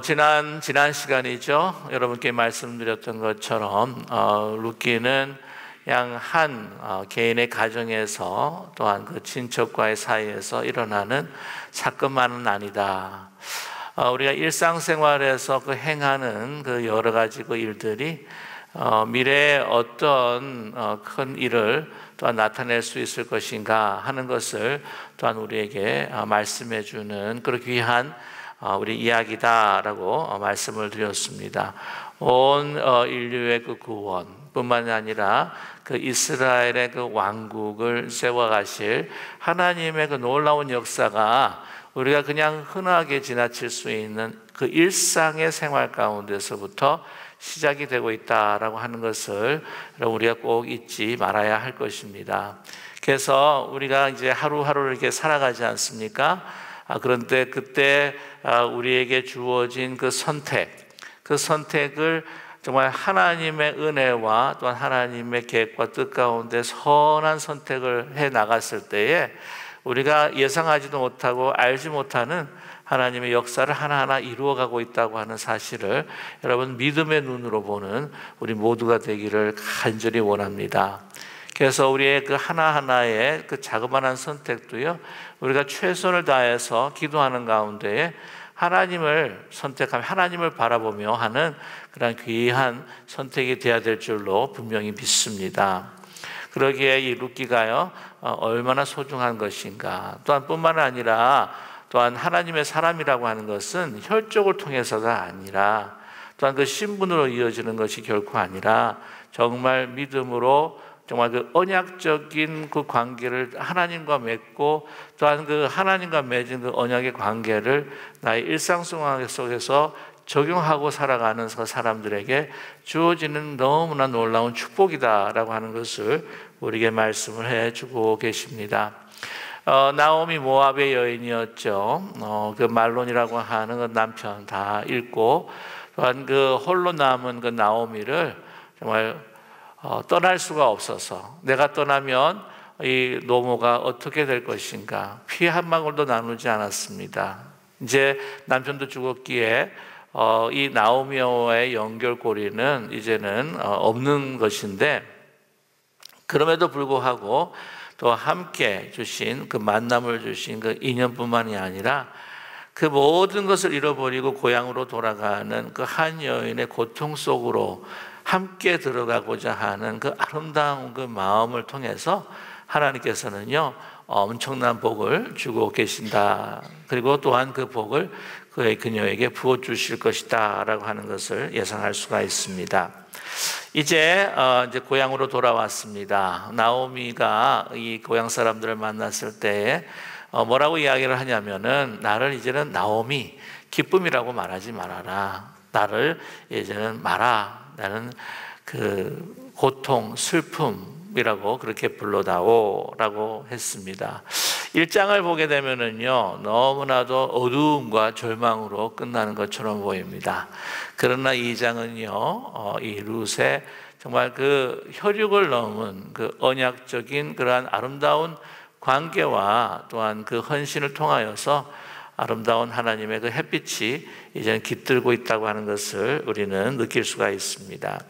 지난 시간이죠. 여러분께 말씀드렸던 것처럼 룻기는 양 한 개인의 가정에서 또한 그 친척과의 사이에서 일어나는 사건만은 아니다. 우리가 일상생활에서 그 행하는 그 여러 가지 그 일들이 미래에 어떤 큰 일을 또한 나타낼 수 있을 것인가 하는 것을 또한 우리에게 말씀해 주는 그런 귀한 우리 이야기다라고 말씀을 드렸습니다. 온 인류의 그 구원 뿐만이 아니라 그 이스라엘의 그 왕국을 세워가실 하나님의 그 놀라운 역사가 우리가 그냥 흔하게 지나칠 수 있는 그 일상의 생활 가운데서부터 시작이 되고 있다라고 하는 것을 우리가 꼭 잊지 말아야 할 것입니다. 그래서 우리가 이제 하루하루를 이렇게 살아가지 않습니까? 그런데 그때 우리에게 주어진 그 선택을 정말 하나님의 은혜와 또한 하나님의 계획과 뜻 가운데 선한 선택을 해 나갔을 때에 우리가 예상하지도 못하고 알지 못하는 하나님의 역사를 하나하나 이루어가고 있다고 하는 사실을 여러분 믿음의 눈으로 보는 우리 모두가 되기를 간절히 원합니다. 그래서 우리의 그 하나하나의 그 자그마한 선택도요, 우리가 최선을 다해서 기도하는 가운데에 하나님을 선택하며 하나님을 바라보며 하는 그런 귀한 선택이 되어야 될 줄로 분명히 믿습니다. 그러기에 이 룻기가요, 얼마나 소중한 것인가. 또한 뿐만 아니라 또한 하나님의 사람이라고 하는 것은 혈족을 통해서가 아니라 또한 그 신분으로 이어지는 것이 결코 아니라 정말 믿음으로 정말 그 언약적인 그 관계를 하나님과 맺고 또한 그 하나님과 맺은 그 언약의 관계를 나의 일상생활 속에서 적용하고 살아가는 사람들에게 주어지는 너무나 놀라운 축복이다라고 하는 것을 우리에게 말씀을 해주고 계십니다. 나오미 모압의 여인이었죠. 그 말론이라고 하는 그 남편 다 잃고 또한 그 홀로 남은 그 나오미를 정말 떠날 수가 없어서 내가 떠나면 이 노모가 어떻게 될 것인가 피 한 방울도 나누지 않았습니다. 이제 남편도 죽었기에 이 나오미와의 연결고리는 이제는 없는 것인데 그럼에도 불구하고 또 함께 주신 그 만남을 주신 그 인연뿐만이 아니라 그 모든 것을 잃어버리고 고향으로 돌아가는 그 한 여인의 고통 속으로 함께 들어가고자 하는 그 아름다운 그 마음을 통해서 하나님께서는요 엄청난 복을 주고 계신다. 그리고 또한 그 복을 그녀에게 부어 주실 것이다 라고 하는 것을 예상할 수가 있습니다. 이제 고향으로 돌아왔습니다. 나오미가 이 고향 사람들을 만났을 때에 뭐라고 이야기를 하냐면은 나를 이제는 나오미 기쁨이라고 말하지 말아라. 나를 이제는 마라. 나는 그 고통, 슬픔이라고 그렇게 불러다오라고 했습니다. 1장을 보게 되면은요, 너무나도 어두움과 절망으로 끝나는 것처럼 보입니다. 그러나 2장은요, 이 룻의 정말 그 혈육을 넘은 그 언약적인 그러한 아름다운 관계와 또한 그 헌신을 통하여서 아름다운 하나님의 그 햇빛이 이제는 깃들고 있다고 하는 것을 우리는 느낄 수가 있습니다.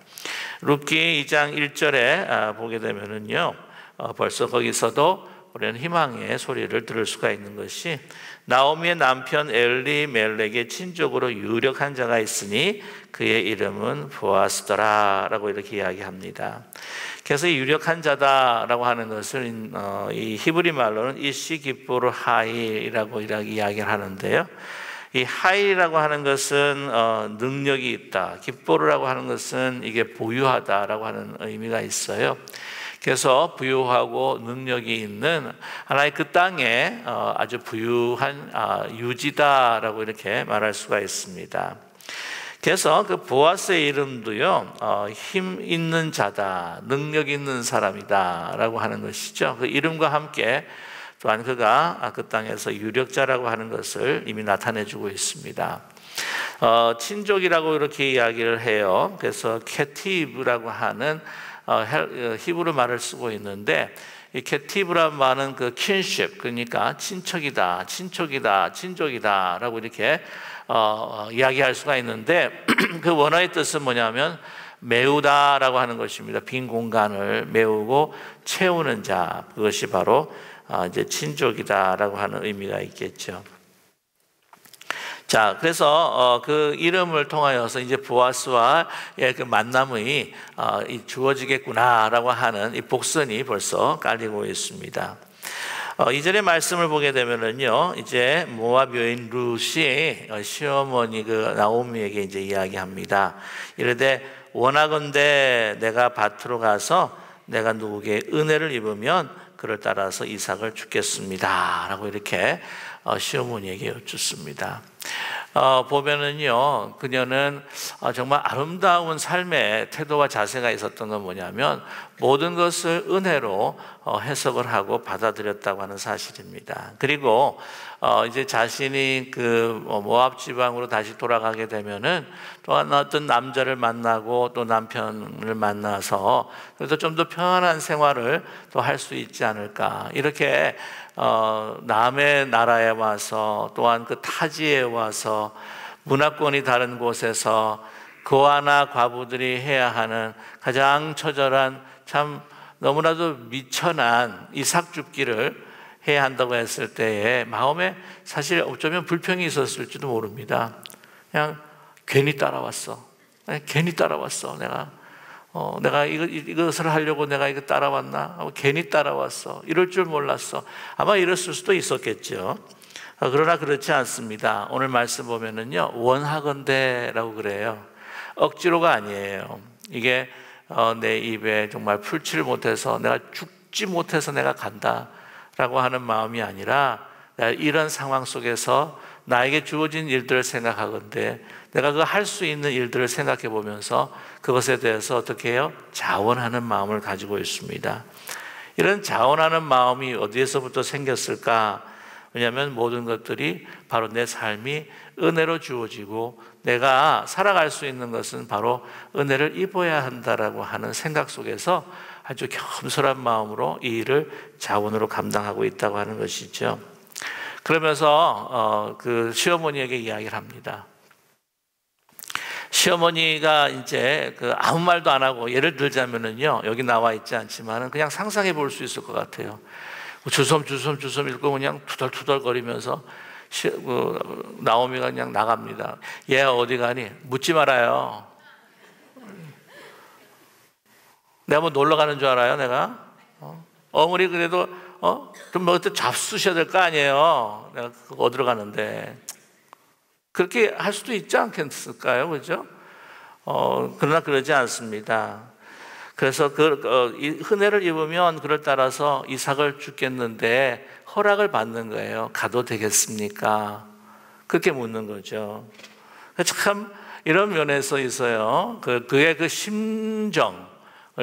룻기 2장 1절에 보게 되면은요, 벌써 거기서도 우리는 희망의 소리를 들을 수가 있는 것이 나오미의 남편 엘리멜렉의 친족으로 유력한 자가 있으니 그의 이름은 보아스더라 라고 이렇게 이야기합니다. 그래서 유력한 자다라고 하는 것을 이 히브리 말로는 이시 기쁘르 하이라고 이렇게 이야기를 하는데요. 이 하이라고 하는 것은 능력이 있다. 기쁘르라고 하는 것은 이게 보유하다라고 하는 의미가 있어요. 그래서 부유하고 능력이 있는 하나의 그 땅에 아주 부유한 유지다라고 이렇게 말할 수가 있습니다. 그래서 그 보아스의 이름도요, 힘 있는 자다, 능력 있는 사람이다 라고 하는 것이죠. 그 이름과 함께 또한 그가 그 땅에서 유력자라고 하는 것을 이미 나타내주고 있습니다. 친족이라고 이렇게 이야기를 해요. 그래서 캐티브라고 하는 히브리 말을 쓰고 있는데 이 케티브란 말은 그 킨십, 그러니까 친척이다, 친족이다, 친족이다라고 이렇게 이야기할 수가 있는데 그 원어의 뜻은 뭐냐면 메우다라고 하는 것입니다. 빈 공간을 메우고 채우는 자, 그것이 바로 이제 친족이다라고 하는 의미가 있겠죠. 자, 그래서 그 이름을 통하여서 이제 보아스와의 그 만남이 주어지겠구나라고 하는 이 복선이 벌써 깔리고 있습니다. 이전의 말씀을 보게 되면은요, 이제 모압 여인 룻이 시어머니 그 나오미에게 이제 이야기합니다. 이르되 원하건대 내가 밭으로 가서 내가 누구에게 은혜를 입으면 그를 따라서 이삭을 주겠습니다라고 이렇게 시어머니에게 여쭙습니다. 보면은요, 그녀는 정말 아름다운 삶의 태도와 자세가 있었던 건 뭐냐면 모든 것을 은혜로 해석을 하고 받아들였다고 하는 사실입니다. 그리고 이제 자신이 그 모압 지방으로 다시 돌아가게 되면은 또 어떤 남자를 만나고 또 남편을 만나서 그래서 좀 더 편안한 생활을 또 할 수 있지 않을까, 이렇게 남의 나라에 와서 또한 그 타지에 와서 문화권이 다른 곳에서 고아나 과부들이 해야 하는 가장 처절한 참 너무나도 미천한 이삭 줍기를 해야 한다고 했을 때에 마음에 사실 어쩌면 불평이 있었을지도 모릅니다. 그냥 괜히 따라왔어. 괜히 따라왔어. 내가 이것을 하려고 내가 이거 따라왔나? 괜히 따라왔어. 이럴 줄 몰랐어. 아마 이랬을 수도 있었겠죠. 그러나 그렇지 않습니다. 오늘 말씀 보면은요, 원하건대라고 그래요. 억지로가 아니에요. 이게 내 입에 정말 풀지를 못해서 내가 죽지 못해서 내가 간다라고 하는 마음이 아니라 이런 상황 속에서 나에게 주어진 일들을 생각하건대 내가 그 할 수 있는 일들을 생각해 보면서 그것에 대해서 어떻게 해요? 자원하는 마음을 가지고 있습니다. 이런 자원하는 마음이 어디에서부터 생겼을까? 왜냐하면 모든 것들이 바로 내 삶이 은혜로 주어지고 내가 살아갈 수 있는 것은 바로 은혜를 입어야 한다라고 하는 생각 속에서 아주 겸손한 마음으로 이 일을 자원으로 감당하고 있다고 하는 것이죠. 그러면서 그 시어머니에게 이야기를 합니다. 시어머니가 이제 그 아무 말도 안 하고, 예를 들자면은요, 여기 나와 있지 않지만은 그냥 상상해 볼 수 있을 것 같아요. 주섬 읽고 그냥 투덜투덜거리면서 나오미가 그냥 나갑니다. 얘 어디 가니? 묻지 말아요. 내가 뭐 놀러 가는 줄 알아요, 내가? 어머니 그래도 좀 뭐 잡수셔야 될 거 아니에요. 내가 어디로 가는데. 그렇게 할 수도 있지 않겠을까요? 그죠? 그러나 그러지 않습니다. 그래서 이 은혜를 입으면 그를 따라서 이삭을 주겠는데 허락을 받는 거예요. 가도 되겠습니까? 그렇게 묻는 거죠. 참 이런 면에서 있어요. 그의 그 심정을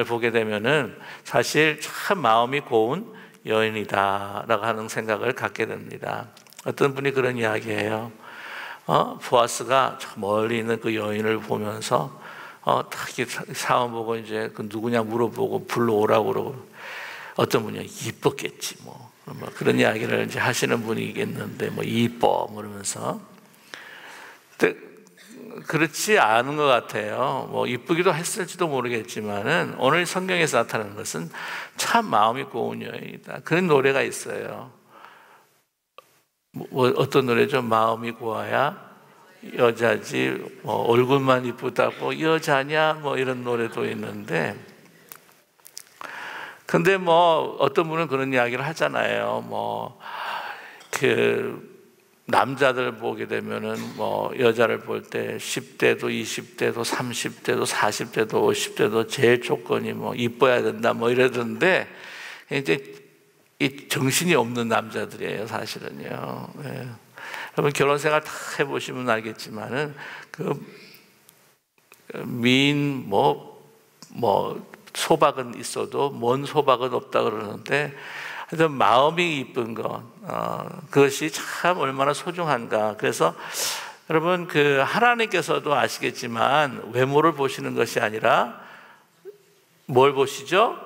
보게 되면은 사실 참 마음이 고운 여인이다라고 하는 생각을 갖게 됩니다. 어떤 분이 그런 이야기예요. 보아스가 저 멀리 있는 그 여인을 보면서 딱 사원 보고 이제 그 누구냐 물어보고 불러오라고 그러고, 어떤 분이 이뻤겠지 뭐 그런 이야기를 이제 하시는 분이겠는데 뭐 이뻐 그러면서, 근데 그렇지 않은 것 같아요. 뭐 이쁘기도 했을지도 모르겠지만은 오늘 성경에서 나타나는 것은 참 마음이 고운 여인이다. 그런 노래가 있어요. 뭐 어떤 노래죠? 마음이 고와야 여자지, 뭐 얼굴만 이쁘다고 여자냐, 뭐 이런 노래도 있는데, 근데 뭐 어떤 분은 그런 이야기를 하잖아요. 뭐 그 남자들 보게 되면은 뭐 여자를 볼 때 10대도 20대도 30대도 40대도 50대도 제일 조건이 뭐 이뻐야 된다 뭐 이러던데, 이제 이 정신이 없는 남자들이에요, 사실은요. 네. 여러분 결혼 생활 다 해보시면 알겠지만은 소박은 있어도 먼 소박은 없다 그러는데, 하여튼 마음이 이쁜 것, 그것이 참 얼마나 소중한가. 그래서 여러분 하나님께서도 아시겠지만 외모를 보시는 것이 아니라 뭘 보시죠?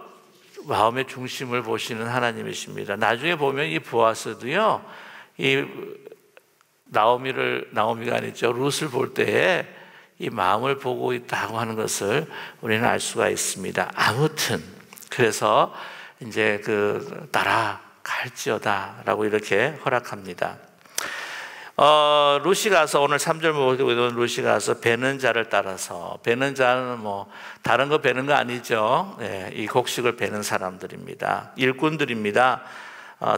마음의 중심을 보시는 하나님이십니다. 나중에 보면 이 보아스도요, 이 나오미가 아니죠, 룻을 볼 때에 이 마음을 보고 있다고 하는 것을 우리는 알 수가 있습니다. 아무튼 그래서 이제 따라갈지어다라고 이렇게 허락합니다. 룻이 가서, 오늘 3절 보고 있는 룻이 가서 베는 자를 따라서, 베는 자는 뭐 다른 거 베는 거 아니죠. 네, 이 곡식을 베는 사람들입니다. 일꾼들입니다.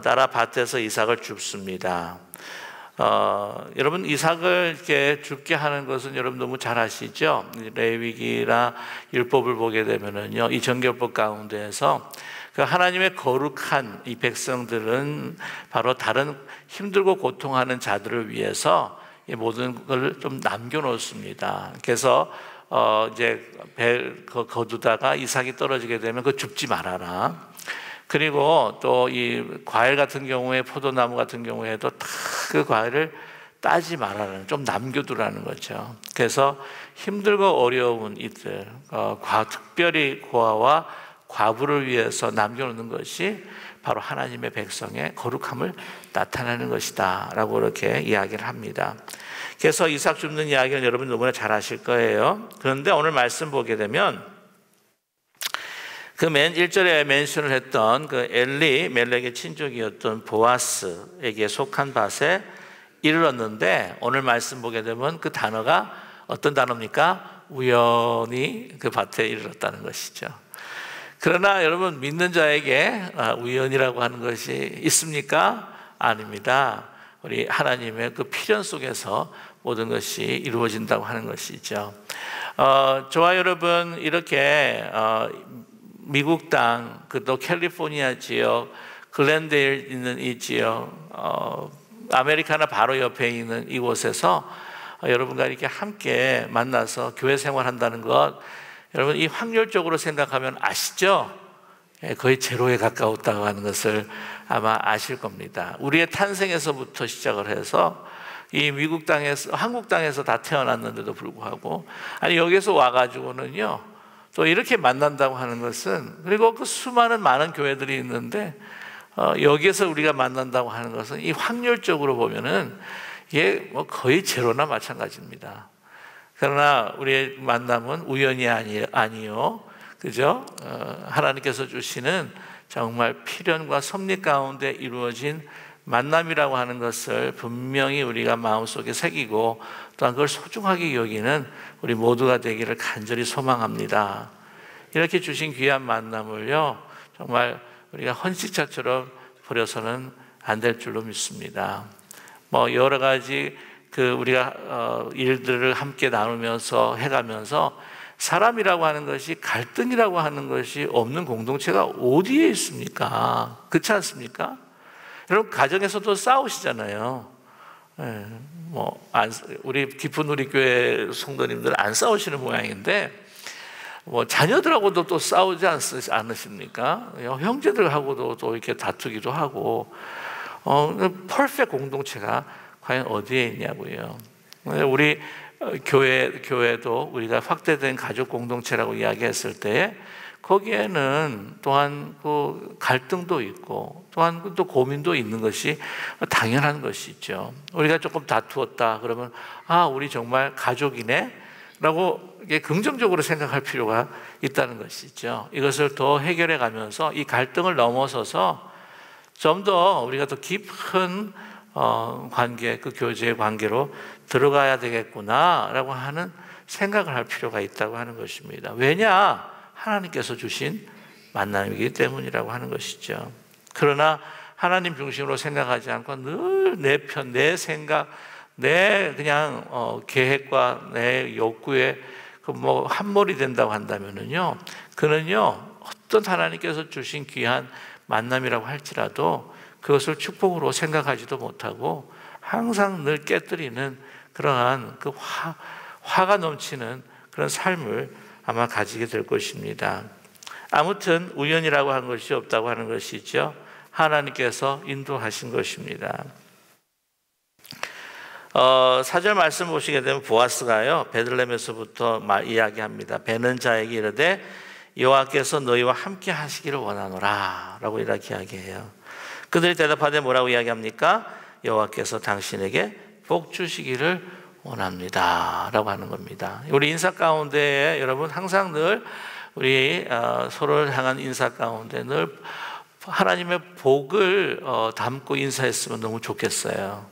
따라 밭에서 이삭을 줍습니다. 여러분, 이삭을 이렇게 죽게 하는 것은 여러분 너무 잘 아시죠? 레위기나 율법을 보게 되면은요, 이 정결법 가운데에서 그 하나님의 거룩한 이 백성들은 바로 다른 힘들고 고통하는 자들을 위해서 이 모든 걸 좀 남겨놓습니다. 그래서 이제 거두다가 이삭이 떨어지게 되면 그거 줍지 말아라. 그리고 또 이 과일 같은 경우에, 포도나무 같은 경우에도 다 그 과일을 따지 말아라는, 좀 남겨두라는 거죠. 그래서 힘들고 어려운 이들, 특별히 고아와 과부를 위해서 남겨놓는 것이 바로 하나님의 백성의 거룩함을 나타내는 것이다 라고 이렇게 이야기를 합니다. 그래서 이삭 줍는 이야기는 여러분 너무나 잘 아실 거예요. 그런데 오늘 말씀 보게 되면 그 1절에 멘션을 했던 그 멜렉의 친족이었던 보아스에게 속한 밭에 이르렀는데, 오늘 말씀 보게 되면 그 단어가 어떤 단어입니까? 우연히 그 밭에 이르렀다는 것이죠. 그러나 여러분, 믿는 자에게 우연이라고 하는 것이 있습니까? 아닙니다. 우리 하나님의 그 필연 속에서 모든 것이 이루어진다고 하는 것이죠. 저와 여러분, 이렇게 미국 땅, 또 캘리포니아 지역, 글랜데일 있는 이 지역, 아메리카나 바로 옆에 있는 이곳에서 여러분과 이렇게 함께 만나서 교회 생활한다는 것, 여러분 이 확률적으로 생각하면 아시죠? 거의 제로에 가까웠다고 하는 것을 아마 아실 겁니다. 우리의 탄생에서부터 시작을 해서 이 미국 땅에서, 한국 땅에서 다 태어났는데도 불구하고, 아니 여기서 와가지고는요, 또 이렇게 만난다고 하는 것은, 그리고 그 수많은 많은 교회들이 있는데 여기에서 우리가 만난다고 하는 것은 이 확률적으로 보면은 이게 뭐 거의 제로나 마찬가지입니다. 그러나 우리의 만남은 우연이 아니요, 그죠? 하나님께서 주시는 정말 필연과 섭리 가운데 이루어진 만남이라고 하는 것을 분명히 우리가 마음속에 새기고 또한 그걸 소중하게 여기는 우리 모두가 되기를 간절히 소망합니다. 이렇게 주신 귀한 만남을요, 정말 우리가 헌식차처럼 버려서는 안 될 줄로 믿습니다. 뭐 여러 가지 우리가 일들을 함께 나누면서 해가면서 사람이라고 하는 것이, 갈등이라고 하는 것이 없는 공동체가 어디에 있습니까? 그렇지 않습니까? 여러분, 가정에서도 싸우시잖아요. 우리 깊은 우리 교회 성도님들 안 싸우시는 모양인데, 자녀들하고도 또 싸우지 않으십니까? 형제들하고도 또 이렇게 다투기도 하고, 퍼펙트 공동체가 과연 어디에 있냐고요. 우리 교회도 우리가 확대된 가족 공동체라고 이야기했을 때, 거기에는 또한 그 갈등도 있고 또한 또 고민도 있는 것이 당연한 것이죠. 우리가 조금 다투었다 그러면 우리 정말 가족이네 라고 긍정적으로 생각할 필요가 있다는 것이죠. 이것을 더 해결해 가면서 이 갈등을 넘어서서 좀 더 우리가 더 깊은 관계, 그 교제의 관계로 들어가야 되겠구나 라고 하는 생각을 할 필요가 있다고 하는 것입니다. 왜냐? 하나님께서 주신 만남이기 때문이라고 하는 것이죠. 그러나 하나님 중심으로 생각하지 않고 늘 내 편, 내 생각, 내 그냥 계획과 내 욕구에 함몰이 된다고 한다면은요, 그는요 어떤 하나님께서 주신 귀한 만남이라고 할지라도 그것을 축복으로 생각하지도 못하고 항상 늘 깨뜨리는 그러한 그 화가 넘치는 그런 삶을 아마 가지게 될 것입니다. 아무튼 우연이라고 하는 것이 없다고 하는 것이죠. 하나님께서 인도하신 것입니다. 4절 말씀 보시게 되면 보아스가요, 베들레헴에서부터 이야기합니다. 베는 자에게 이르되 여호와께서 너희와 함께 하시기를 원하노라 라고 이렇게 이야기해요. 그들이 대답하되 뭐라고 이야기합니까? 여호와께서 당신에게 복 주시기를 원합니다 라고 하는 겁니다. 우리 인사 가운데 여러분 항상 늘 우리 서로를 향한 인사 가운데 늘 하나님의 복을 담고 인사했으면 너무 좋겠어요.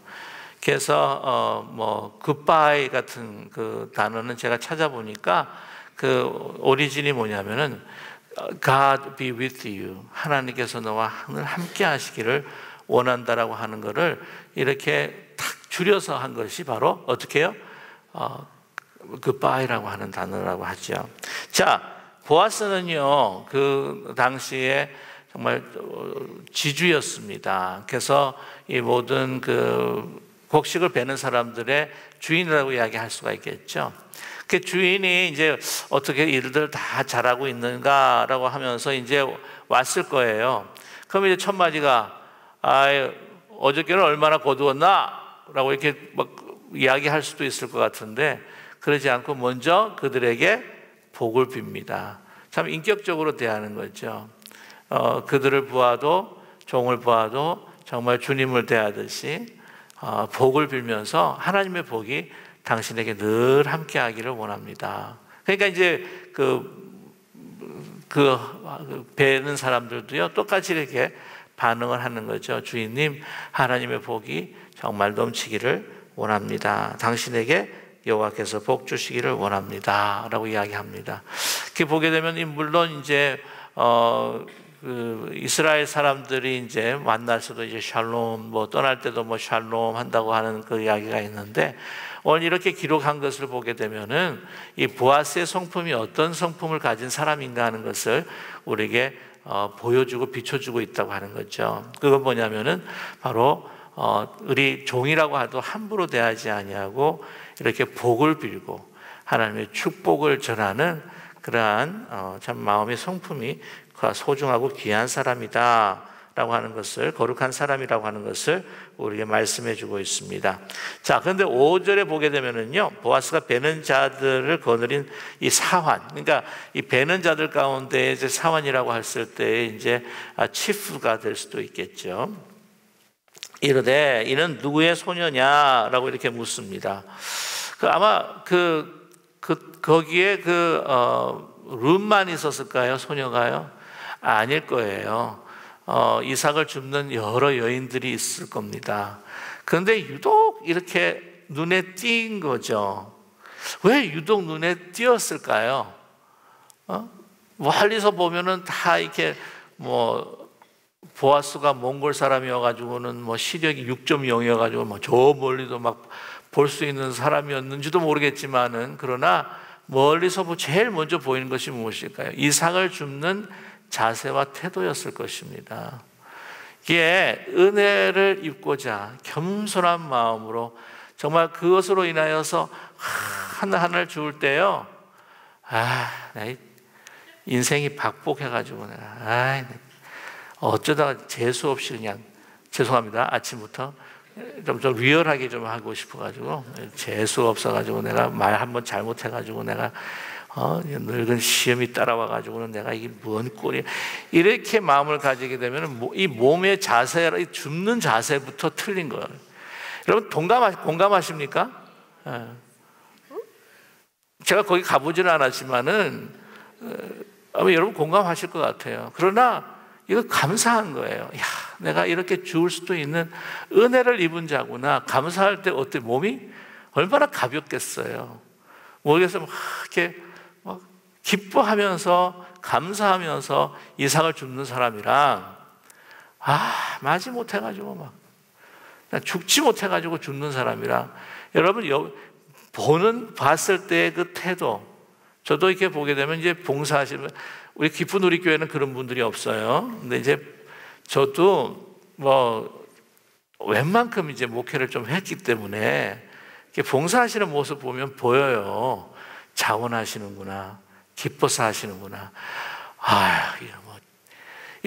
그래서 뭐 굿바이 같은 그 단어는 제가 찾아보니까 그 오리진이 뭐냐면은 God be with you, 하나님께서 너와 늘 함께 하시기를 원한다라고 하는 것을 이렇게 탁 줄여서 한 것이 바로 어떻게 해요? 굿바이라고 하는 단어라고 하죠. 자, 보아스는요 그 당시에 정말 지주였습니다. 그래서 이 모든 그 곡식을 베는 사람들의 주인이라고 이야기할 수가 있겠죠. 그 주인이 이제 어떻게 일들 다 잘하고 있는가라고 하면서 이제 왔을 거예요. 그럼 이제 첫 마디가 어저께는 얼마나 거두었나?라고 이렇게 막 이야기할 수도 있을 것 같은데 그러지 않고 먼저 그들에게 복을 빕니다. 참 인격적으로 대하는 거죠. 그들을 보아도 종을 보아도 정말 주님을 대하듯이 복을 빌면서 하나님의 복이 당신에게 늘 함께 하기를 원합니다. 그러니까 이제 배는 사람들도요 똑같이 이렇게 반응을 하는 거죠. 주인님, 하나님의 복이 정말 넘치기를 원합니다. 당신에게 여호와께서 복 주시기를 원합니다 라고 이야기합니다. 이렇게 보게 되면 물론 이제 이스라엘 사람들이 이제 만나서도 이제 샬롬, 뭐 떠날 때도 뭐 샬롬 한다고 하는 그 이야기가 있는데 오늘 이렇게 기록한 것을 보게 되면은 이 보아스의 성품이 어떤 성품을 가진 사람인가 하는 것을 우리에게 보여주고 비춰주고 있다고 하는 거죠. 그건 뭐냐면은 바로 우리 종이라고 해도 함부로 대하지 아니하고 이렇게 복을 빌고 하나님의 축복을 전하는 그러한 참 마음의 성품이 소중하고 귀한 사람이다 라고 하는 것을, 거룩한 사람이라고 하는 것을 우리에게 말씀해 주고 있습니다. 자, 그런데 5절에 보게 되면은요, 보아스가 베는 자들을 거느린 이 사환, 그러니까 이 베는 자들 가운데 이제 사환이라고 했을 때 이제 치프가 될 수도 있겠죠. 이르되 이는 누구의 소녀냐라고 이렇게 묻습니다. 아마 거기에 룸만 있었을까요? 소녀가요? 아닐 거예요. 이삭을 줍는 여러 여인들이 있을 겁니다. 그런데 유독 이렇게 눈에 띈 거죠. 왜 유독 눈에 띄었을까요? 멀리서 보면은 다 이렇게 보아스가 몽골 사람이어가지고는 시력이 6.0이어가지고 저 멀리도 막 볼 수 있는 사람이었는지도 모르겠지만은 그러나 멀리서 제일 먼저 보이는 것이 무엇일까요? 이삭을 줍는 자세와 태도였을 것입니다. 이게 은혜를 입고자 겸손한 마음으로 정말 그것으로 인하여서 하나하나를 주울 때요, 인생이 박복해가지고 내가 어쩌다가 재수 없이 그냥, 죄송합니다, 아침부터 좀 리얼하게 좀 하고 싶어가지고 재수 없어가지고 내가 말 한번 잘못해가지고 내가 늙은 시험이 따라와가지고는 내가 이게 뭔 꼴이야, 이렇게 마음을 가지게 되면 이 몸의 자세, 줍는 자세부터 틀린 거예요. 여러분 공감하십니까? 제가 거기 가보지는 않았지만은 아마 여러분 공감하실 것 같아요. 그러나 이거 감사한 거예요. 야, 내가 이렇게 주울 수도 있는 은혜를 입은 자구나. 감사할 때 어때? 몸이 얼마나 가볍겠어요. 모르겠어요. 이렇게 기뻐하면서 감사하면서 이삭을 줍는 사람이랑 마지 못해가지고 죽지 못해가지고 줍는 사람이랑, 여러분 봤을 때 그 태도, 저도 이렇게 보게 되면 이제 봉사하시면, 우리 기쁜 우리 교회는 그런 분들이 없어요. 근데 이제 저도 웬만큼 이제 목회를 좀 했기 때문에 이렇게 봉사하시는 모습 보면 보여요. 자원하시는구나, 기뻐서 하시는구나,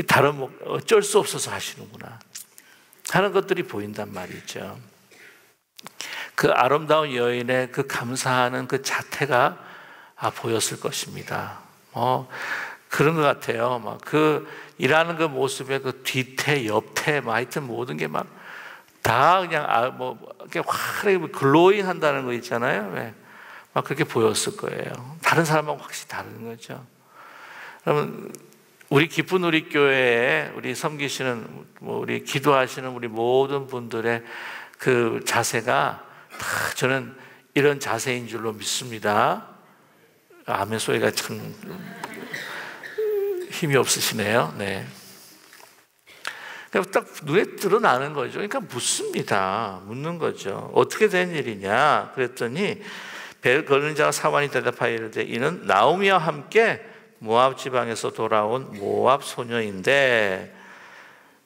다른 어쩔 수 없어서 하시는구나 하는 것들이 보인단 말이죠. 그 아름다운 여인의 그 감사하는 그 자태가 보였을 것입니다. 그런 것 같아요. 막 그 일하는 그 모습에 그 뒤태, 옆태, 뭐 하여튼 모든 게 막 다 그냥 뭐 이렇게 화려하게 글로잉 한다는 거 있잖아요. 왜? 막 그렇게 보였을 거예요. 다른 사람하고 확실히 다른 거죠. 그러면 우리 기쁜 우리 교회에 우리 섬기시는 우리 기도하시는 우리 모든 분들의 그 자세가 다 저는 이런 자세인 줄로 믿습니다. 아멘 소리가 참 힘이 없으시네요. 네. 딱 눈에 드러나는 거죠. 그러니까 묻는 거죠. 어떻게 된 일이냐? 그랬더니 배 거는 자가 사환이 대답하여 이르되 이는 나오미와 함께 모압 지방에서 돌아온 모압 소녀인데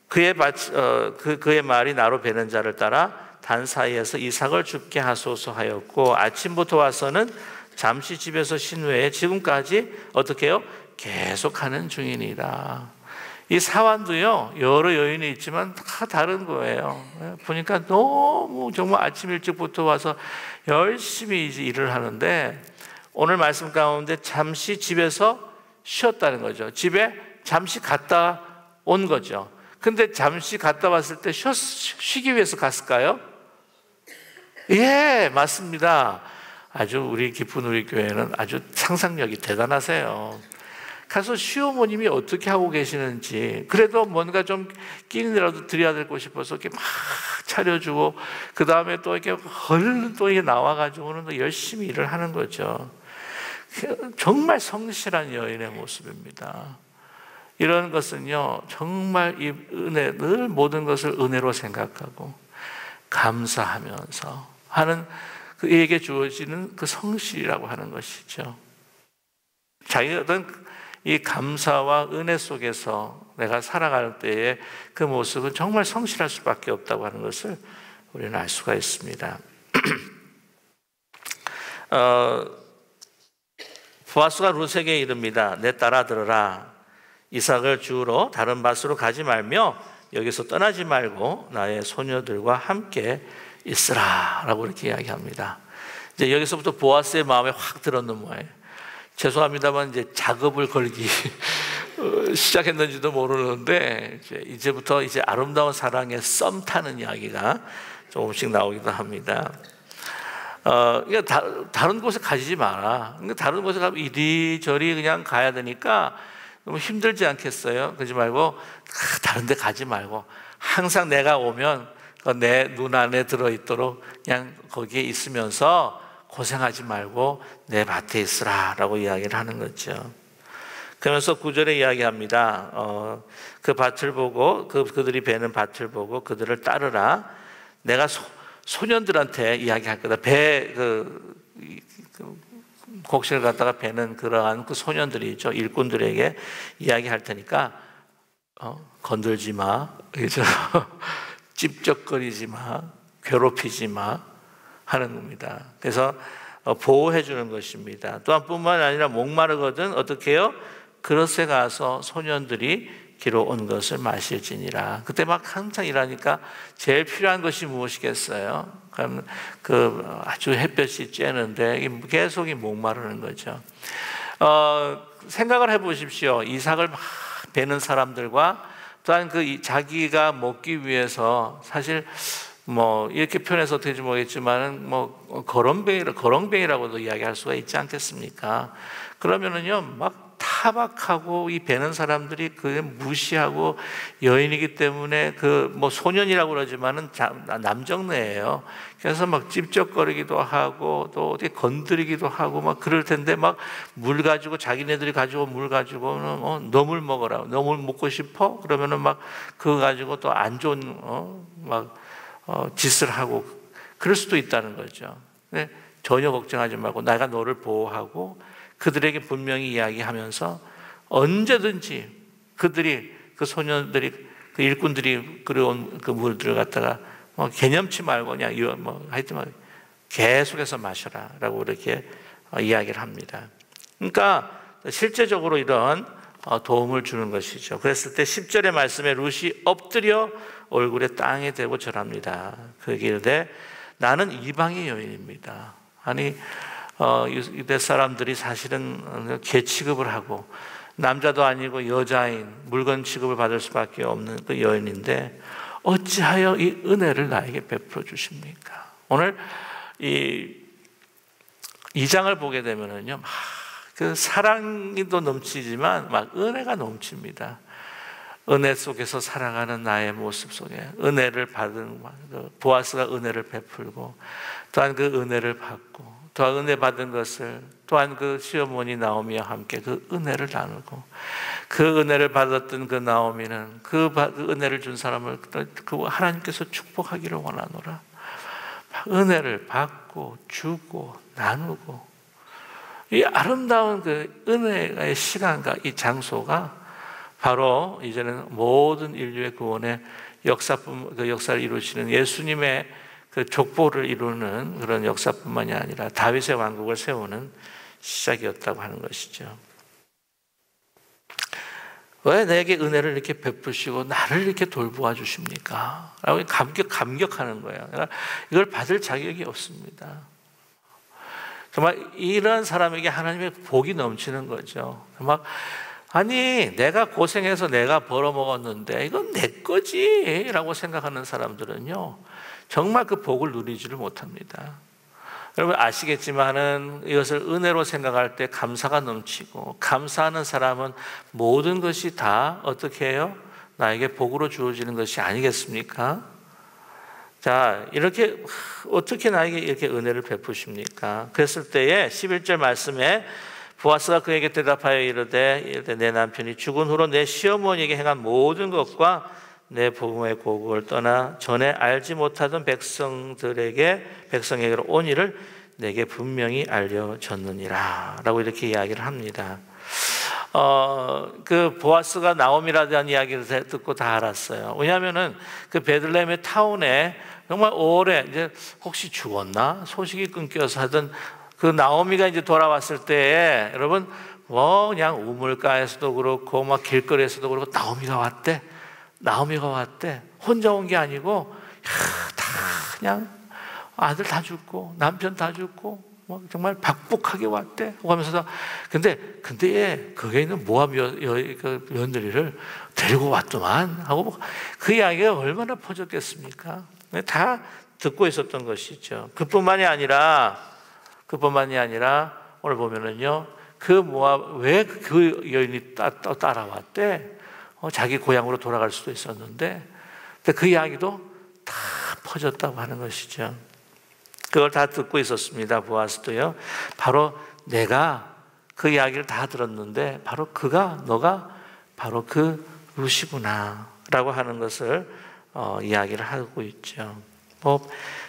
그의 말이 나로 베는 자를 따라 단 사이에서 이삭을 죽게 하소서 하였고 아침부터 와서는 잠시 집에서 쉰 후에 지금까지 어떻게 해요? 계속하는 중이니라. 이 사환도요 여러 여인이 있지만 다 다른 거예요. 보니까 너무 정말 아침 일찍부터 와서 열심히 이제 일을 하는데 오늘 말씀 가운데 잠시 집에서 쉬었다는 거죠. 집에 잠시 갔다 온 거죠. 근데 잠시 갔다 왔을 때 쉬기 위해서 갔을까요? 예, 맞습니다. 아주 우리 기쁜 우리 교회는 아주 상상력이 대단하세요. 가서 시어머님이 어떻게 하고 계시는지 그래도 뭔가 좀 끼니라도 드려야 될 거 싶어서 이렇게 막 차려주고 그 다음에 또 이렇게 얼른 또 이게 나와가지고는 또 열심히 일을 하는 거죠. 정말 성실한 여인의 모습입니다. 이런 것은요 정말 이 은혜, 늘 모든 것을 은혜로 생각하고 감사하면서 하는 그에게 주어지는 그 성실이라고 하는 것이죠. 자기가 어떤 이 감사와 은혜 속에서 내가 살아갈 때의 그 모습은 정말 성실할 수밖에 없다고 하는 것을 우리는 알 수가 있습니다. 보아스가 룻에게 이릅니다. 내 딸아 들으라. 이삭을 주우러 다른 밭으로 가지 말며 여기서 떠나지 말고 나의 소녀들과 함께 있으라 라고 이렇게 이야기합니다. 이제 여기서부터 보아스의 마음에 확 들었는 거예요. 죄송합니다만 이제 작업을 걸기 시작했는지도 모르는데 이제부터 이제 아름다운 사랑의 썸 타는 이야기가 조금씩 나오기도 합니다. 그러니까 다른 곳에 가지 마라. 그러니까 다른 곳에 가면 이리저리 그냥 가야 되니까 너무 힘들지 않겠어요? 그러지 말고 다른 데 가지 말고 항상 내가 오면 내 눈 안에 들어있도록 그냥 거기에 있으면서 고생하지 말고 내 밭에 있으라 라고 이야기를 하는 거죠. 그러면서 9절에 이야기합니다. 그 밭을 보고 그들이 베는 밭을 보고 그들을 따르라. 내가 소년들한테 이야기할 거다. 곡식을 갖다가 베는 그러한 그 소년들이 있죠. 일꾼들에게 이야기할 테니까 건들지 마, 그렇죠? 찝쩍거리지 마, 괴롭히지 마 하는 겁니다. 그래서 보호해 주는 것입니다. 또한 뿐만 아니라 목마르거든 어떻게 해요? 그릇에 가서 소년들이 기로 온 것을 마실지니라. 그때 막 항상 일하니까 제일 필요한 것이 무엇이겠어요? 그럼 아주 햇볕이 쬐는데 계속 목마르는 거죠. 생각을 해보십시오. 이삭을 막 베는 사람들과 또한 자기가 먹기 위해서 사실 뭐 이렇게 표현해서 어떻게 모르겠지만은 뭐 거렁뱅이라고도 이야기할 수가 있지 않겠습니까? 그러면은요 막 타박하고 이 베는 사람들이 그 무시하고 여인이기 때문에 뭐 소년이라고 그러지만은 남정네예요. 그래서 막 찝쩍거리기도 하고 또 어떻게 건드리기도 하고 막 그럴 텐데 막 물 가지고 자기네들이 가지고 물 가지고는 너 물 먹어라. 너 물 먹고 싶어? 그러면은 막 그거 가지고 또 안 좋은 짓을 하고 그럴 수도 있다는 거죠. 근데 전혀 걱정하지 말고 내가 너를 보호하고 그들에게 분명히 이야기하면서 언제든지 그 소년들이 그 일꾼들이 그려온 그 물들을 갖다가 개념치 말고 그냥 하여튼 계속해서 마셔라라고 이렇게 이야기를 합니다. 그러니까 실제적으로 이런 도움을 주는 것이죠. 그랬을 때 10절의 말씀에 룻이 엎드려 얼굴에 땅에 대고 절합니다. 그러기에 이르되 나는 이방의 여인입니다. 아니 유대 사람들이 사실은 개 취급을 하고 남자도 아니고 여자인, 물건 취급을 받을 수밖에 없는 그 여인인데 어찌하여 이 은혜를 나에게 베풀어 주십니까? 오늘 이 2장을 보게 되면은요, 막 그 사랑이도 넘치지만 막 은혜가 넘칩니다. 은혜 속에서 살아가는 나의 모습 속에 은혜를 받은 보아스가 은혜를 베풀고 또한 그 은혜를 받고 또한 은혜 받은 것을 또한 그 시어머니 나오미와 함께 그 은혜를 나누고 그 은혜를 받았던 그 나오미는 그 은혜를 준 사람을 그 하나님께서 축복하기를 원하노라. 은혜를 받고 주고 나누고 이 아름다운 그 은혜의 시간과 이 장소가 바로 이제는 모든 인류의 구원의 그 역사를 이루시는 예수님의 그 족보를 이루는 그런 역사뿐만이 아니라 다윗의 왕국을 세우는 시작이었다고 하는 것이죠. 왜 내게 은혜를 이렇게 베푸시고 나를 이렇게 돌보아 주십니까? 라고 감격하는 거예요. 이걸 받을 자격이 없습니다. 정말 이런 사람에게 하나님의 복이 넘치는 거죠. 막 아니 내가 고생해서 내가 벌어먹었는데 이건 내 거지 라고 생각하는 사람들은요 정말 그 복을 누리지를 못합니다. 여러분 아시겠지만은 이것을 은혜로 생각할 때 감사가 넘치고 감사하는 사람은 모든 것이 다 어떻게 해요? 나에게 복으로 주어지는 것이 아니겠습니까? 자, 이렇게 어떻게 나에게 이렇게 은혜를 베푸십니까? 그랬을 때에 11절 말씀에 보아스가 그에게 대답하여 이르되 내 남편이 죽은 후로 내 시어머니에게 행한 모든 것과 내 복음의 고국을 떠나 전에 알지 못하던 백성에게로 온 일을 내게 분명히 알려졌느니라 라고 이렇게 이야기를 합니다. 그 보아스가 나오미라에 대한 이야기를 듣고 다 알았어요. 왜냐하면은 그 베들레헴의 타운에 정말 오래 이제 혹시 죽었나 소식이 끊겨서 하던 그 나오미가 이제 돌아왔을 때에 여러분 뭐 그냥 우물가에서도 그렇고 막 길거리에서도 그렇고 나오미가 왔대. 혼자 온 게 아니고 다 그냥 아들 다 죽고 남편 다 죽고 뭐 정말 박복하게 왔대 하면서 근데 거기에 있는 모압 며느리를 데리고 왔더만 하고 그 이야기가 얼마나 퍼졌겠습니까? 다 듣고 있었던 것이죠. 그뿐만이 아니라 오늘 보면은요 그 모압 왜 그 여인이 따라왔대? 자기 고향으로 돌아갈 수도 있었는데 근데 그 이야기도 다 퍼졌다고 하는 것이죠. 그걸 다 듣고 있었습니다. 보아스도요. 바로 내가 그 이야기를 다 들었는데 바로 너가 바로 그 룻이구나 라고 하는 것을 이야기를 하고 있죠.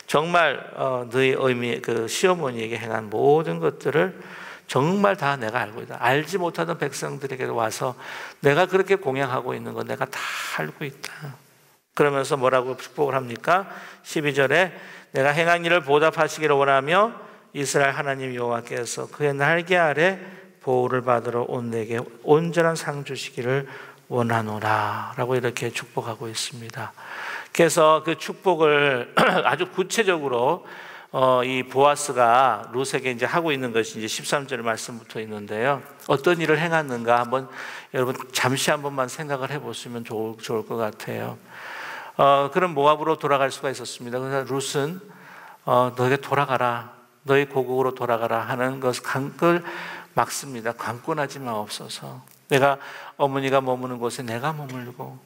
정말 너희 그 시어머니에게 행한 모든 것들을 정말 다 내가 알고 있다. 알지 못하던 백성들에게 와서 내가 그렇게 공양하고 있는 건 내가 다 알고 있다. 그러면서 뭐라고 축복을 합니까? 12절에 내가 행한 일을 보답하시기를 원하며 이스라엘 하나님 여호와께서 그의 날개 아래 보호를 받으러 온 내게 온전한 상 주시기를 원하노라 라고 이렇게 축복하고 있습니다. 그래서 그 축복을 아주 구체적으로 이 보아스가 룻에게 이제 하고 있는 것이 이제 13절 말씀부터 있는데요. 어떤 일을 행했는가 한번 여러분 잠시 한 번만 생각을 해보시면 좋을 것 같아요. 그런 모압으로 돌아갈 수가 있었습니다. 그래서 룻은 너에게 돌아가라, 너희 고국으로 돌아가라 하는 그걸 막습니다. 강권하지 마옵소서. 내가 어머니가 머무는 곳에 내가 머물고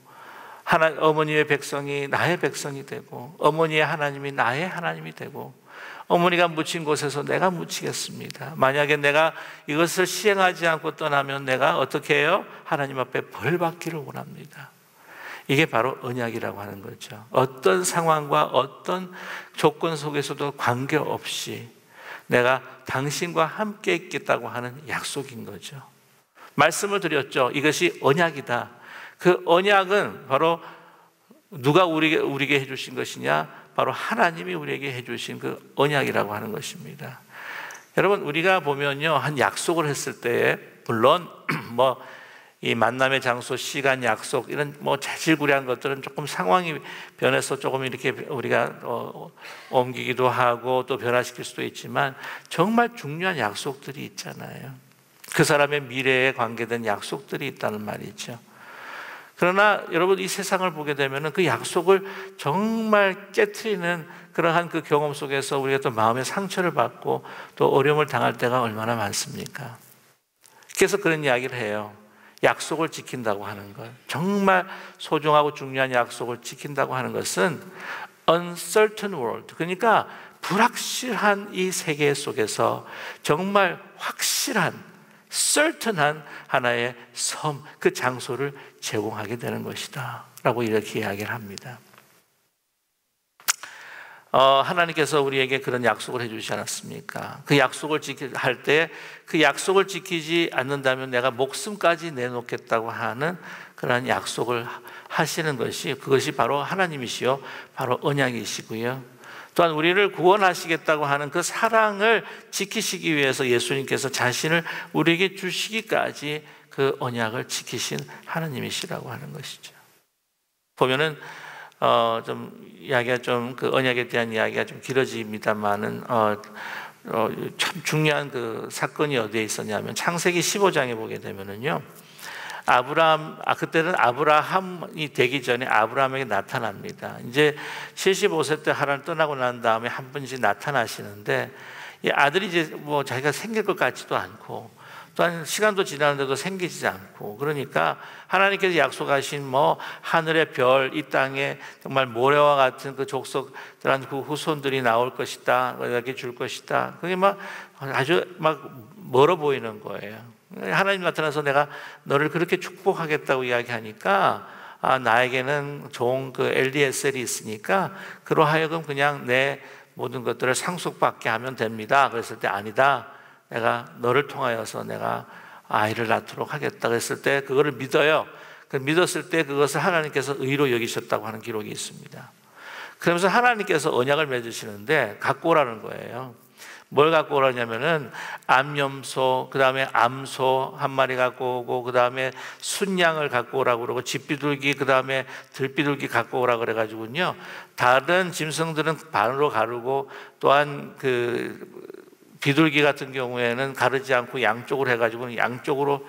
어머니의 백성이 나의 백성이 되고 어머니의 하나님이 나의 하나님이 되고 어머니가 묻힌 곳에서 내가 묻히겠습니다. 만약에 내가 이것을 시행하지 않고 떠나면 내가 어떻게 해요? 하나님 앞에 벌 받기를 원합니다. 이게 바로 언약이라고 하는 거죠. 어떤 상황과 어떤 조건 속에서도 관계없이 내가 당신과 함께 있겠다고 하는 약속인 거죠. 말씀을 드렸죠. 이것이 언약이다. 그 언약은 바로 누가 우리에게 해주신 것이냐? 바로 하나님이 우리에게 해주신 그 언약이라고 하는 것입니다. 여러분 우리가 보면요 한 약속을 했을 때 물론 뭐 이 만남의 장소, 시간 약속 이런 뭐 자질구레한 것들은 조금 상황이 변해서 조금 이렇게 우리가 옮기기도 하고 또 변화시킬 수도 있지만 정말 중요한 약속들이 있잖아요. 그 사람의 미래에 관계된 약속들이 있다는 말이죠. 그러나 여러분, 이 세상을 보게 되면 그 약속을 정말 깨트리는 그러한 그 경험 속에서 우리가 또 마음의 상처를 받고 또 어려움을 당할 때가 얼마나 많습니까? 그래서 그런 이야기를 해요. 약속을 지킨다고 하는 것, 정말 소중하고 중요한 약속을 지킨다고 하는 것은 uncertain world, 그러니까 불확실한 이 세계 속에서 정말 확실한, certain한 하나의 섬, 그 장소를 제공하게 되는 것이다 라고 이렇게 이야기를 합니다. 하나님께서 우리에게 그런 약속을 해주시지 않았습니까? 그 약속을 할 때 그 약속을 지키지 않는다면 내가 목숨까지 내놓겠다고 하는 그런 약속을 하시는 것이, 그것이 바로 하나님이시요, 바로 언약이시고요. 또한 우리를 구원하시겠다고 하는 그 사랑을 지키시기 위해서 예수님께서 자신을 우리에게 주시기까지 그 언약을 지키신 하나님이시라고 하는 것이죠. 보면은 좀 이야기가 좀 그 언약에 대한 이야기가 좀 길어집니다만은 참 중요한 그 사건이 어디에 있었냐면 창세기 15장에 보게 되면은요, 그때는 아브라함이 되기 전에 아브라함에게 나타납니다. 이제 75세 때 하나님 떠나고 난 다음에 한 번씩 나타나시는데, 이 아들이 이제 뭐 자기가 생길 것 같지도 않고, 또한 시간도 지나는데도 생기지 않고, 그러니까 하나님께서 약속하신 뭐 하늘의 별, 이 땅에 정말 모래와 같은 그 족속들한 그 후손들이 나올 것이다, 너에게 줄 것이다, 그게 막 아주 막 멀어 보이는 거예요. 하나님 나타나서 내가 너를 그렇게 축복하겠다고 이야기하니까, 나에게는 좋은 그 엘리에셀이 있으니까 그로 하여금 그냥 내 모든 것들을 상속받게 하면 됩니다. 그랬을 때 아니다, 내가 너를 통하여서 내가 아이를 낳도록 하겠다 그랬을 때 그거를 믿어요. 그 믿었을 때 그것을 하나님께서 의로 여기셨다고 하는 기록이 있습니다. 그러면서 하나님께서 언약을 맺으시는데 갖고 오라는 거예요. 뭘 갖고 오라냐면은 암염소, 그 다음에 암소 한 마리 갖고 오고, 그 다음에 순양을 갖고 오라고 그러고, 집비둘기, 그 다음에 들비둘기 갖고 오라 그래가지고요, 다른 짐승들은 반으로 가르고, 또한 그 비둘기 같은 경우에는 가르지 않고 양쪽으로 해가지고 양쪽으로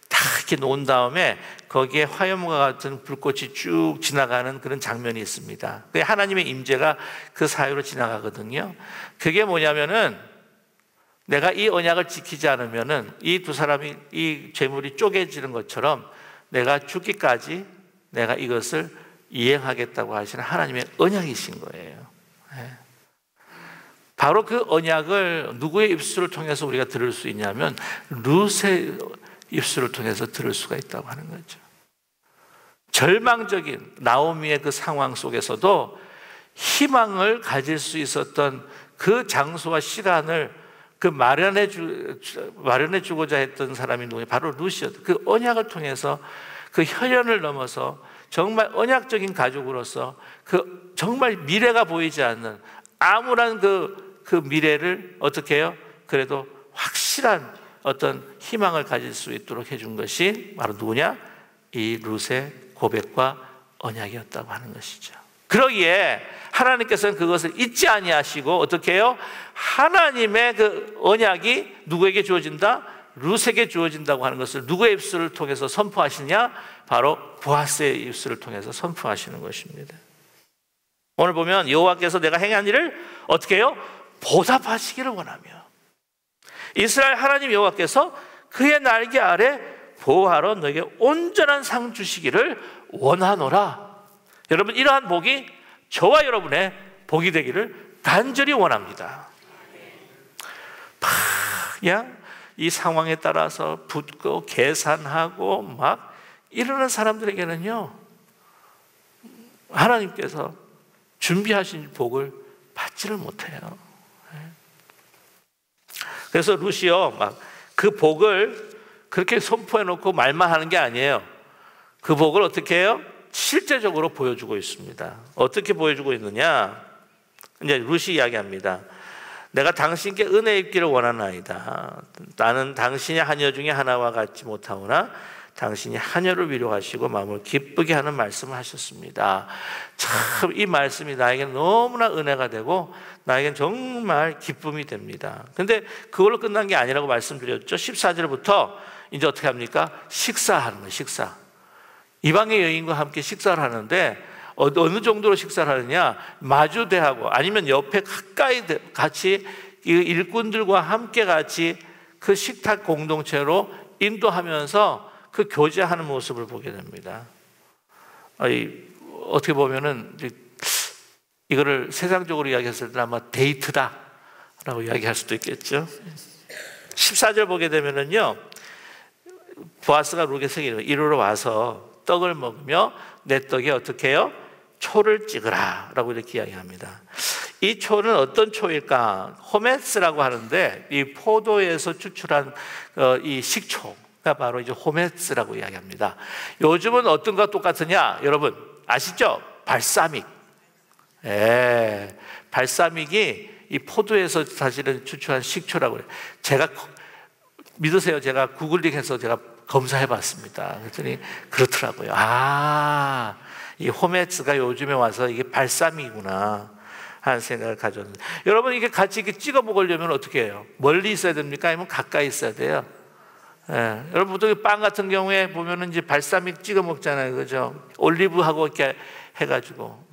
다 이렇게 놓은 다음에 거기에 화염과 같은 불꽃이 쭉 지나가는 그런 장면이 있습니다. 하나님의 임재가 그 사이로 지나가거든요. 그게 뭐냐면은 내가 이 언약을 지키지 않으면은 이 두 사람이, 이 재물이 쪼개지는 것처럼 내가 죽기까지 내가 이것을 이행하겠다고 하시는 하나님의 언약이신 거예요. 바로 그 언약을 누구의 입술을 통해서 우리가 들을 수 있냐면 룻의 입술을 통해서 들을 수가 있다고 하는 거죠. 절망적인 나오미의 그 상황 속에서도 희망을 가질 수 있었던 그 장소와 시간을 그 마련해 주고자 했던 사람이 누구냐? 바로 룻이었다. 그 언약을 통해서 그 혈연을 넘어서 정말 언약적인 가족으로서 그 정말 미래가 보이지 않는 암울한 그 미래를 어떻게 해요? 그래도 확실한 어떤 희망을 가질 수 있도록 해준 것이 바로 누구냐? 이 룻의 고백과 언약이었다고 하는 것이죠. 그러기에 하나님께서는 그것을 잊지 아니하시고 어떻게 해요? 하나님의 그 언약이 누구에게 주어진다? 룻에게 주어진다고 하는 것을 누구의 입술을 통해서 선포하시냐? 바로 보아스의 입술을 통해서 선포하시는 것입니다. 오늘 보면 여호와께서 내가 행한 일을 어떻게 해요? 보답하시기를 원하며, 이스라엘 하나님 여호와께서 그의 날개 아래 보호하러 너에게 온전한 상 주시기를 원하노라. 여러분, 이러한 복이 저와 여러분의 복이 되기를 간절히 원합니다. 그냥 이 상황에 따라서 붙고 계산하고 막 이러는 사람들에게는요, 하나님께서 준비하신 복을 받지를 못해요. 그래서 룻이요, 막 그 복을 그렇게 선포해 놓고 말만 하는 게 아니에요. 그 복을 어떻게 해요? 실제적으로 보여주고 있습니다. 어떻게 보여주고 있느냐? 이제 룻이 이야기합니다. 내가 당신께 은혜 입기를 원하나이다. 나는 당신의 하녀 중에 하나와 같지 못하오나 당신이 하녀를 위로하시고 마음을 기쁘게 하는 말씀을 하셨습니다. 참 이 말씀이 나에게 너무나 은혜가 되고 나에겐 정말 기쁨이 됩니다. 근데 그걸로 끝난 게 아니라고 말씀드렸죠. 14절부터 이제 어떻게 합니까? 식사하는 거예요. 식사. 이방의 여인과 함께 식사를 하는데 어느 정도로 식사를 하느냐? 마주대하고 아니면 옆에 가까이 같이 일꾼들과 함께 같이 그 식탁 공동체로 인도하면서 그 교제하는 모습을 보게 됩니다. 어떻게 보면은 이거를 세상적으로 이야기했을 때 아마 데이트다라고 이야기할 수도 있겠죠. 14절 보게 되면은요, 보아스가 룻에게 이르러 와서 떡을 먹으며 내 떡에 어떻게 해요? 초를 찍으라 라고 이렇게 이야기합니다. 이 초는 어떤 초일까? 호메스라고 하는데 이 포도에서 추출한 이 식초가 바로 이제 호메스라고 이야기합니다. 요즘은 어떤 것과 똑같으냐? 여러분 아시죠? 발사믹. 발사믹이 이 포도에서 사실은 추출한 식초라고 해요. 제가 믿으세요. 제가 구글링해서 제가 검사해 봤습니다. 그랬더니 그렇더라고요. 이 호메스가 요즘에 와서 이게 발사믹이구나 하는 생각을 가졌는데, 여러분 이게 같이 이렇게 찍어 먹으려면 어떻게 해요? 멀리 있어야 됩니까? 아니면 가까이 있어야 돼요? 여러분 보통 빵 같은 경우에 보면은 이제 발사믹 찍어 먹잖아요, 그죠? 올리브하고 이렇게 해가지고.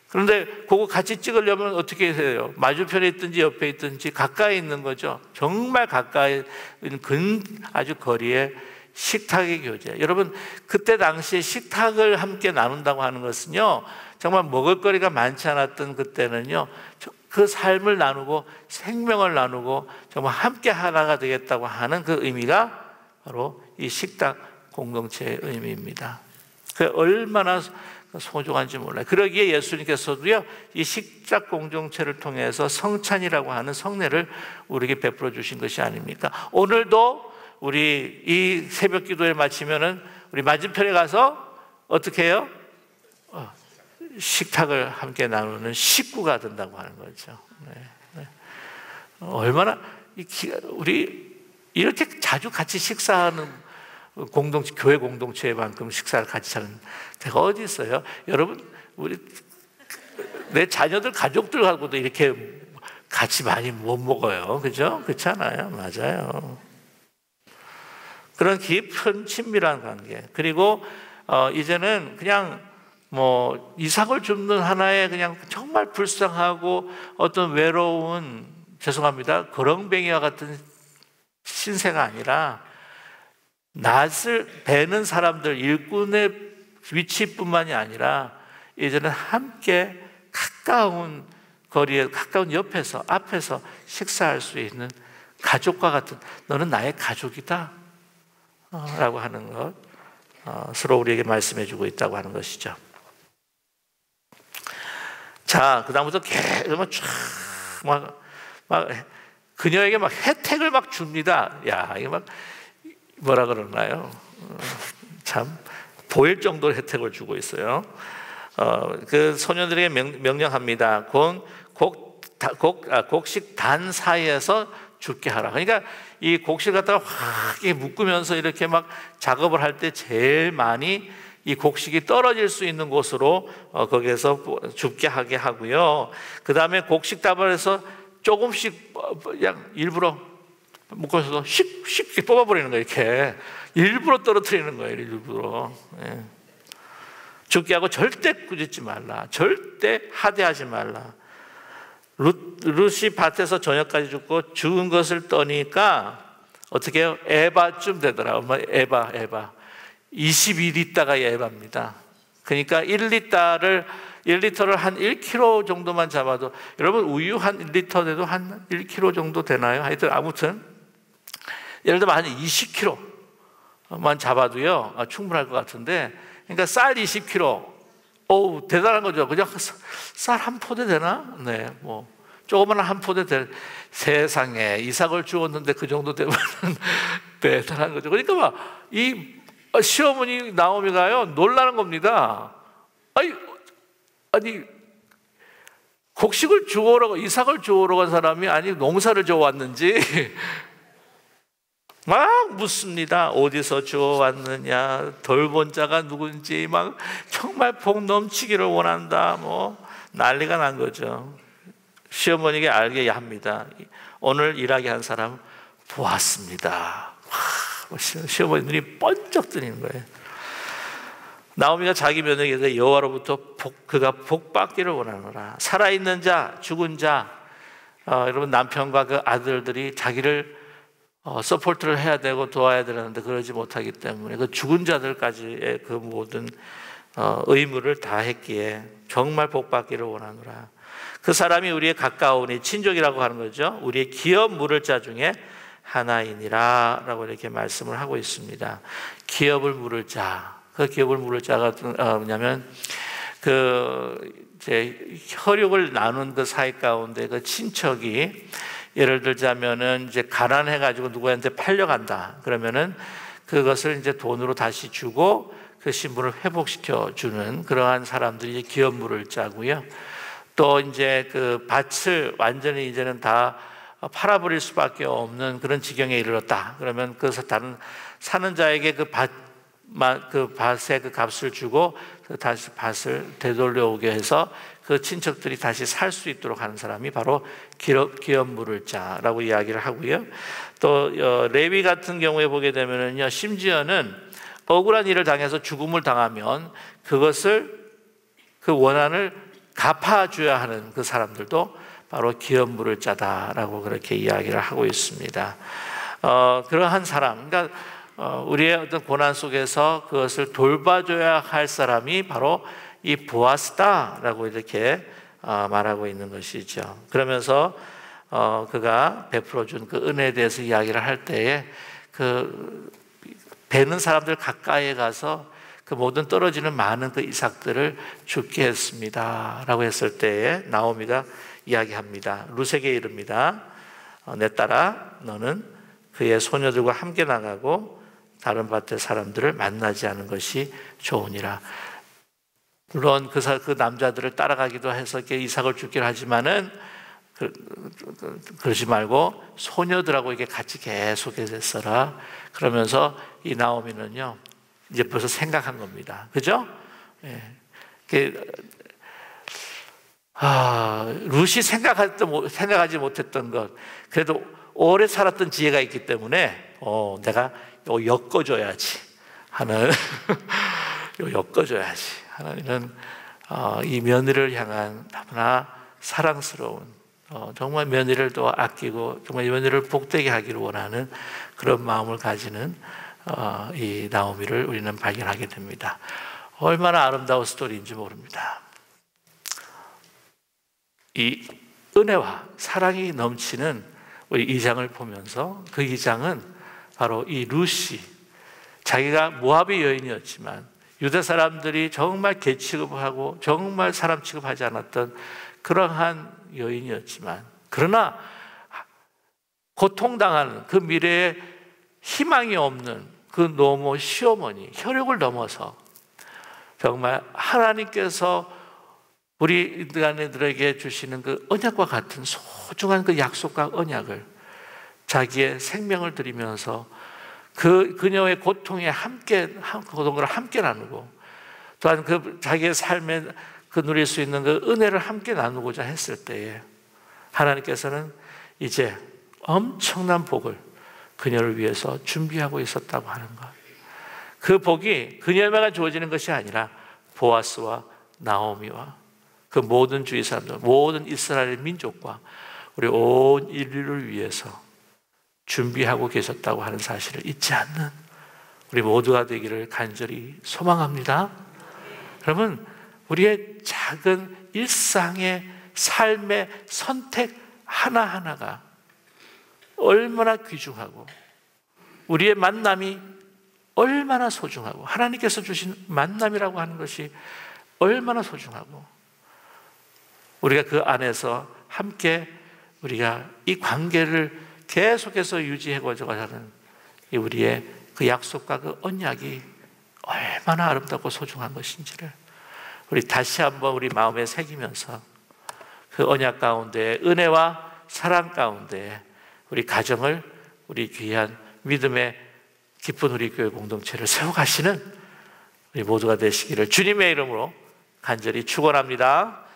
그런데 그거 같이 찍으려면 어떻게 해요? 맞은편에 있든지 옆에 있든지 가까이 있는 거죠. 정말 가까이 있는 아주 거리에 식탁의 교제. 여러분 그때 당시에 식탁을 함께 나눈다고 하는 것은요, 정말 먹을거리가 많지 않았던 그때는요, 그 삶을 나누고 생명을 나누고 정말 함께 하나가 되겠다고 하는 그 의미가 바로 이 식탁 공동체의 의미입니다. 그 얼마나 소중한지 몰라요. 그러기에 예수님께서도요, 이 식탁 공동체를 통해서 성찬이라고 하는 성례를 우리에게 베풀어 주신 것이 아닙니까? 오늘도 우리 이 새벽 기도를 마치면은 우리 맞은편에 가서 어떻게 해요? 식탁을 함께 나누는 식구가 된다고 하는 거죠. 얼마나 우리 이렇게 자주 같이 식사하는 공동체, 교회 공동체만큼 식사를 같이 하는 데가 어디 있어요? 여러분, 내 자녀들 가족들하고도 이렇게 같이 많이 못 먹어요. 그죠? 그렇지 않아요? 맞아요. 그런 깊은 친밀한 관계. 그리고 이제는 그냥 이삭을 줍는 하나의 그냥 정말 불쌍하고 어떤 외로운, 죄송합니다, 거렁뱅이와 같은 신세가 아니라 낯을 베는 사람들, 일꾼의 위치뿐만이 아니라 이제는 함께 가까운 거리에, 가까운 옆에서, 앞에서 식사할 수 있는 가족과 같은, 너는 나의 가족이다 라고 하는 것, 서로 우리에게 말씀해 주고 있다고 하는 것이죠. 자, 그 다음부터 계속 그녀에게 막 혜택을 막 줍니다. 야, 이게 막 뭐라 그러나요? 참 보일 정도로 혜택을 주고 있어요. 그 소년들에게 명령합니다. 곡식 단 사이에서 죽게 하라. 그러니까 이 곡식을 갖다가 확 묶으면서 이렇게 막 작업을 할 때 제일 많이 이 곡식이 떨어질 수 있는 곳으로 거기에서 죽게 하게 하고요. 그 다음에 곡식 다발에서 조금씩 그냥 일부러 묶어서 쉽게 뽑아버리는 거예요. 이렇게 일부러 떨어뜨리는 거예요. 일부러. 죽게 하고 절대 꾸짖지 말라. 절대 하대하지 말라. 룻이 밭에서 저녁까지 죽고 죽은 것을 떠니까 어떻게 해요? 에바쯤 되더라. 에바 22리터가 에바입니다. 그러니까 1리터를 한 1kg 정도만 잡아도, 여러분 우유 한 1리터에도 한 1kg 정도 되나요? 하여튼 아무튼 예를 들면 한 20kg만 잡아도요 충분할 것 같은데, 그러니까 쌀 20kg, 어우 대단한 거죠. 그냥 쌀 한 포대 되나? 네, 조그마한 한 포대 될, 세상에 이삭을 주었는데 그 정도 되면 대단한 거죠. 그러니까 막 이 시어머니 나오미가요 놀라는 겁니다. 아니 곡식을 주워러, 이삭을 주워러 간 사람이 아니 농사를 주워왔는지 막 묻습니다. 어디서 주워왔느냐, 돌본 자가 누군지 막 정말 복 넘치기를 원한다, 난리가 난 거죠. 시어머니에게 알게 합니다. 오늘 일하게 한 사람 보았습니다. 시어머니 눈이 번쩍 뜨는 거예요. 나오미가 자기 며느리에게 여호와로부터 그가 복받기를 원하노라. 살아있는 자, 죽은 자, 여러분 남편과 그 아들들이 자기를 서포트를 해야 되고 도와야 되는데 그러지 못하기 때문에 그 죽은 자들까지의 그 모든 의무를 다 했기에 정말 복받기를 원하노라. 그 사람이 우리의 가까우니 친족이라고 하는 거죠. 우리의 기업 물을 자 중에 하나이니라 라고 이렇게 말씀을 하고 있습니다. 기업을 물을 자, 그 기업을 물을 자가 뭐냐면 이제 혈육을 나눈 그 사이 가운데 그 친척이 예를 들자면은 이제 가난해가지고 누구한테 팔려간다 그러면은 그것을 이제 돈으로 다시 주고 그 신분을 회복시켜 주는 그러한 사람들이 이제 기업 물을 자고요. 또 이제 그 밭을 완전히 이제는 다 팔아버릴 수밖에 없는 그런 지경에 이르렀다. 그러면 그 다른 사는 자에게 그 밭의 그 값을 주고 다시 밭을 되돌려오게 해서 그 친척들이 다시 살 수 있도록 하는 사람이 바로 기업 물을 자라고 이야기를 하고요. 또 레위 같은 경우에 보게 되면은요, 심지어는 억울한 일을 당해서 죽음을 당하면 그것을 그 원한을 갚아줘야 하는 그 사람들도 바로 기업 물을 자다라고 그렇게 이야기를 하고 있습니다. 그러한 사람, 그러니까 우리의 어떤 고난 속에서 그것을 돌봐줘야 할 사람이 바로 이 보아스다라고 이렇게 말하고 있는 것이죠. 그러면서 그가 베풀어 준 그 은혜에 대해서 이야기를 할 때에 그 베는 사람들 가까이에 가서 그 모든 떨어지는 많은 그 이삭들을 죽게 했습니다라고 했을 때에 나오미가 이야기합니다. 룻에게 이릅니다. 내 딸아, 너는 그의 소녀들과 함께 나가고 다른 밭의 사람들을 만나지 않은 것이 좋으니라. 물론 그 남자들을 따라가기도 해서 이삭을 죽기를 하지만은 그러지 말고 소녀들하고 이게 같이 계속해서 있어라. 그러면서 이 나오미는요 이제 벌써 생각한 겁니다. 그죠? 예. 룻이 생각하지 못했던 것, 그래도 오래 살았던 지혜가 있기 때문에 내가 엮어줘야지 하는 엮어줘야지 하는 이 며느리를 향한 너무나 사랑스러운 정말 며느리를 또 아끼고 정말 며느리를 복되게 하기를 원하는 그런 마음을 가지는 이 나오미를 우리는 발견하게 됩니다. 얼마나 아름다운 스토리인지 모릅니다. 이 은혜와 사랑이 넘치는 우리 2장을 보면서 그 2장은 바로 이 룻이 자기가 모압의 여인이었지만 유다 사람들이 정말 개 취급하고 정말 사람 취급하지 않았던 그러한 여인이었지만 그러나 고통당하는 그 미래에 희망이 없는 그 노모 시어머니 혈육을 넘어서 정말 하나님께서 우리 인간들에게 주시는 그 언약과 같은 소중한 그 약속과 언약을 자기의 생명을 드리면서 그녀의 고통을 함께 나누고 또한 그 자기의 삶에 그 누릴 수 있는 그 은혜를 함께 나누고자 했을 때에 하나님께서는 이제 엄청난 복을 그녀를 위해서 준비하고 있었다고 하는 것. 그 복이 그녀에게만 주어지는 것이 아니라 보아스와 나오미와 그 모든 주위 사람들, 모든 이스라엘 민족과 우리 온 인류를 위해서 준비하고 계셨다고 하는 사실을 잊지 않는 우리 모두가 되기를 간절히 소망합니다. 여러분, 우리의 작은 일상의 삶의 선택 하나하나가 얼마나 귀중하고 우리의 만남이 얼마나 소중하고 하나님께서 주신 만남이라고 하는 것이 얼마나 소중하고 우리가 그 안에서 함께 우리가 이 관계를 계속해서 유지해가지고 가는 우리의 그 약속과 그 언약이 얼마나 아름답고 소중한 것인지를 우리 다시 한번 우리 마음에 새기면서 그 언약 가운데 은혜와 사랑 가운데 우리 가정을 우리 귀한 믿음의 깊은 우리 교회 공동체를 세워가시는 우리 모두가 되시기를 주님의 이름으로 간절히 축원합니다.